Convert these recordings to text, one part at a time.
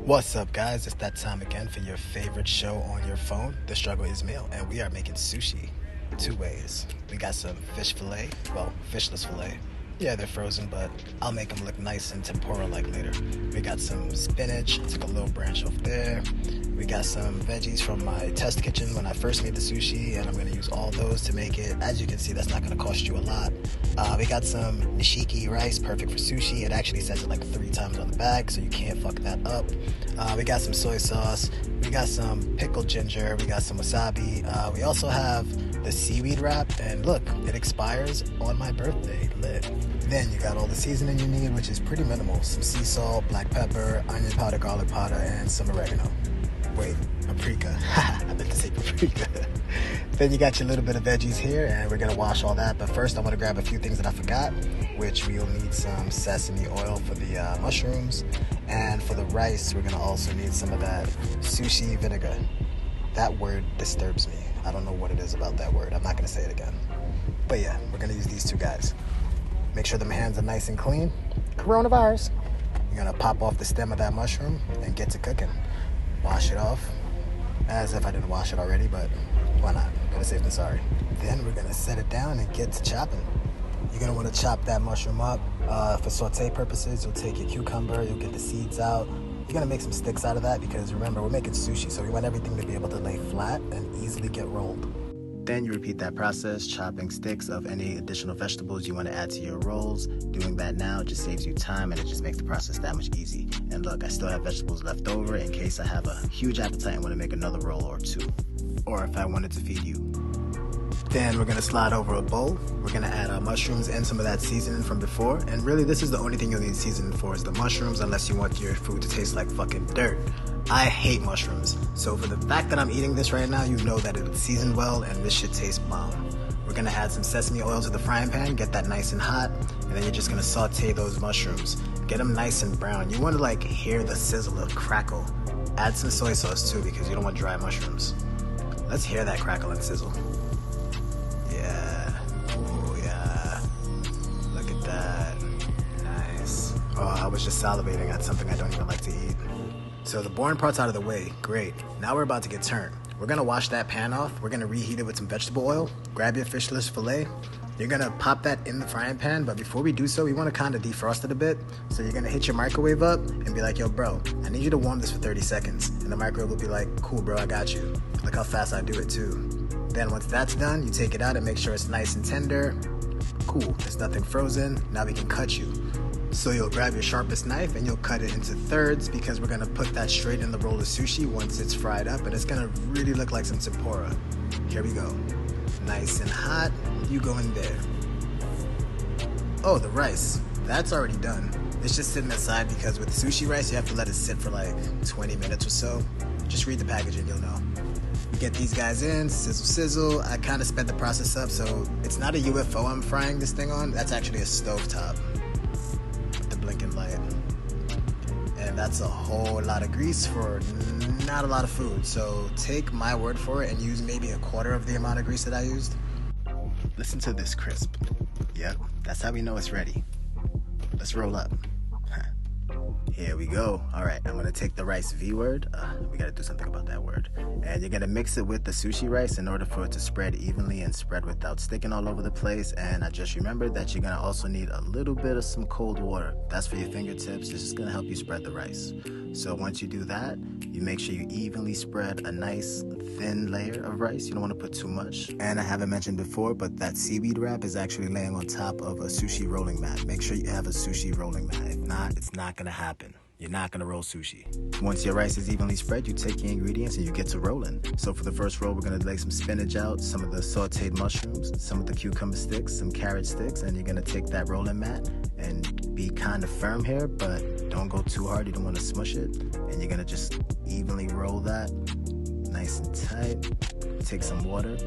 What's up, guys? It's that time again for your favorite show on your phone, The Struggle is Meal, and we are making sushi two ways. We got some fish fillet, fishless fillet. Yeah, they're frozen, but I'll make them look nice and tempura-like later. We got some spinach, took a little branch off there. We got some veggies from my test kitchen when I first made the sushi, and I'm going to use all those to make it. As you can see, that's not going to cost you a lot. We got some nishiki rice, perfect for sushi. It actually says it like 3 times on the bag, so you can't fuck that up. We got some soy sauce. We got some pickled ginger. We got some wasabi. We also have the seaweed wrap, and look, it expires on my birthday. Lit. Then you got all the seasoning you need, which is pretty minimal. Some sea salt, black pepper, onion powder, garlic powder, and some oregano. Wait, paprika. I meant to say paprika. Then you got your little bit of veggies here, and we're going to wash all that. But first, I want to grab a few things that I forgot, which we'll need some sesame oil for the mushrooms. And for the rice, we're going to also need some of that sushi vinegar. That word disturbs me. I don't know what it is about that word. I'm not going to say it again. But yeah, we're going to use these two guys. Make sure them hands are nice and clean. Coronavirus. You're going to pop off the stem of that mushroom and get to cooking. Wash it off. As if I didn't wash it already, but why not? Better safe than sorry. Then we're going to set it down and get to chopping. You're going to want to chop that mushroom up. For saute purposes, you'll take your cucumber, you'll get the seeds out. You're going to make some sticks out of that because remember, we're making sushi, so we want everything to be able to lay flat and easily get rolled. Then you repeat that process, chopping sticks of any additional vegetables you want to add to your rolls. Doing that now just saves you time and it just makes the process that much easy. And look, I still have vegetables left over in case I have a huge appetite and want to make another roll or two. Or if I wanted to feed you. Then we're going to slide over a bowl. We're going to add our mushrooms and some of that seasoning from before. And really, this is the only thing you'll need seasoning for is the mushrooms, unless you want your food to taste like fucking dirt. I hate mushrooms. So for the fact that I'm eating this right now, you know that it's seasoned well and this shit tastes bomb. We're going to add some sesame oil to the frying pan, get that nice and hot, and then you're just going to saute those mushrooms. Get them nice and brown. You want to like hear the sizzle or crackle. Add some soy sauce too because you don't want dry mushrooms. Let's hear that crackle and sizzle. Yeah. Oh, yeah. Look at that. Nice. Oh, I was just salivating at something I don't even like to eat. So the boring part's out of the way. Great. Now we're about to get turned. We're going to wash that pan off. We're going to reheat it with some vegetable oil. Grab your fishless fillet. You're going to pop that in the frying pan, but before we do so, we want to kind of defrost it a bit. So you're going to hit your microwave up and be like, yo, bro, I need you to warm this for 30 seconds. And the microwave will be like, cool, bro, I got you. Look how fast I do it, too. Then once that's done, you take it out and make sure it's nice and tender. Cool, there's nothing frozen. Now we can cut you. So you'll grab your sharpest knife and you'll cut it into thirds because we're going to put that straight in the roll of sushi once it's fried up, and it's going to really look like some tempura. Here we go. Nice and hot. You go in there. Oh, the rice. That's already done. It's just sitting aside because with sushi rice, you have to let it sit for like 20 minutes or so. Just read the packaging, you'll know. You get these guys in, sizzle, sizzle. I kind of sped the process up, so it's not a UFO I'm frying this thing on. That's actually a stovetop. Blinking light. And that's a whole lot of grease for not a lot of food. So take my word for it and use maybe a quarter of the amount of grease that I used. Listen to this crisp. Yep, that's how we know it's ready. Let's roll up. Here we go. All right, I'm gonna take the rice V word. We gotta do something about that word. And you're gonna mix it with the sushi rice in order for it to spread evenly and spread without sticking all over the place. And I just remembered that you're gonna also need a little bit of some cold water. That's for your fingertips. It's just gonna help you spread the rice. So once you do that, you make sure you evenly spread a nice thin layer of rice. You don't wanna put too much. And I haven't mentioned before, but that seaweed wrap is actually laying on top of a sushi rolling mat. Make sure you have a sushi rolling mat. If not, it's not gonna happen. You're not gonna roll sushi. Once your rice is evenly spread, you take your ingredients and you get to rolling. So for the first roll, we're gonna lay some spinach out, some of the sauteed mushrooms, some of the cucumber sticks, some carrot sticks, and you're gonna take that rolling mat and be kind of firm here, but don't go too hard, you don't wanna smush it. And you're gonna just evenly roll that, nice and tight. Take some water,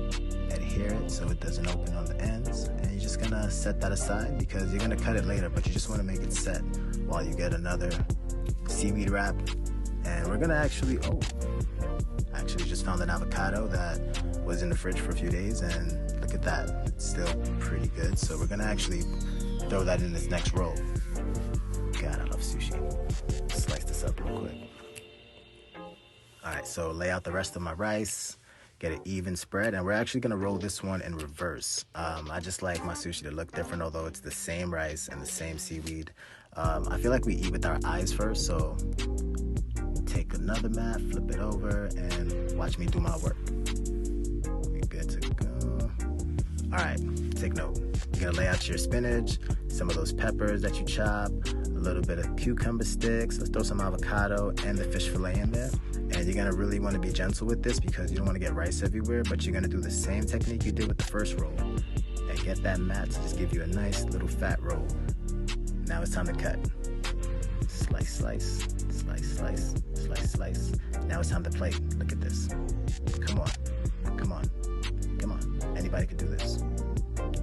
adhere it so it doesn't open on the ends, and you're just gonna set that aside because you're gonna cut it later, but you just wanna make it set while you get another seaweed wrap. And we're gonna actually just found an avocado that was in the fridge for a few days, and look at that, it's still pretty good. So we're gonna actually throw that in this next roll. God, I love sushi. Slice this up real quick. right, so lay out the rest of my rice, get an even spread, and we're actually gonna roll this one in reverse. I just like my sushi to look different, although it's the same rice and the same seaweed. I feel like we eat with our eyes first, so take another mat, flip it over, and watch me do my work. We're good to go. All right, take note. You're gonna lay out your spinach, some of those peppers that you chop, a little bit of cucumber sticks, let's throw some avocado and the fish fillet in there. And you're gonna really wanna be gentle with this because you don't wanna get rice everywhere, but you're gonna do the same technique you did with the first roll. And get that mat to just give you a nice little fat roll. Now it's time to cut. Slice, slice, slice, slice, slice, slice. Now it's time to plate. Look at this. Come on, come on, come on. Anybody could do this.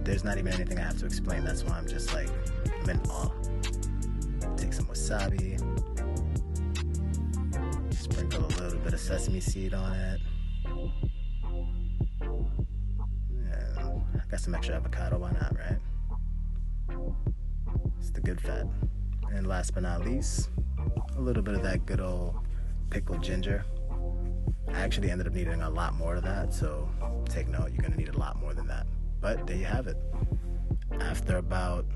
There's not even anything I have to explain. That's why I'm just like, I'm in awe. Take some wasabi. Sprinkle a little bit of sesame seed on it. Yeah, I got some extra avocado, why not, right? It's the good fat. And last but not least, a little bit of that good old pickled ginger. I actually ended up needing a lot more of that, so take note, you're gonna need a lot more than that. But there you have it. After about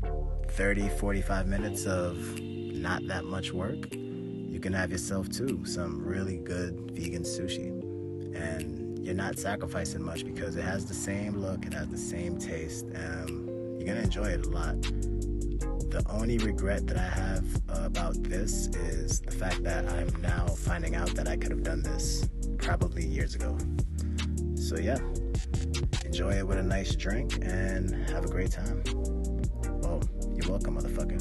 30-45 minutes of not that much work, you can have yourself too some really good vegan sushi. And you're not sacrificing much because it has the same look, it has the same taste, and you're gonna enjoy it a lot. The only regret that I have about this is the fact that I'm now finding out that I could have done this probably years ago. So yeah, enjoy it with a nice drink and have a great time. Oh, you're welcome, motherfucker.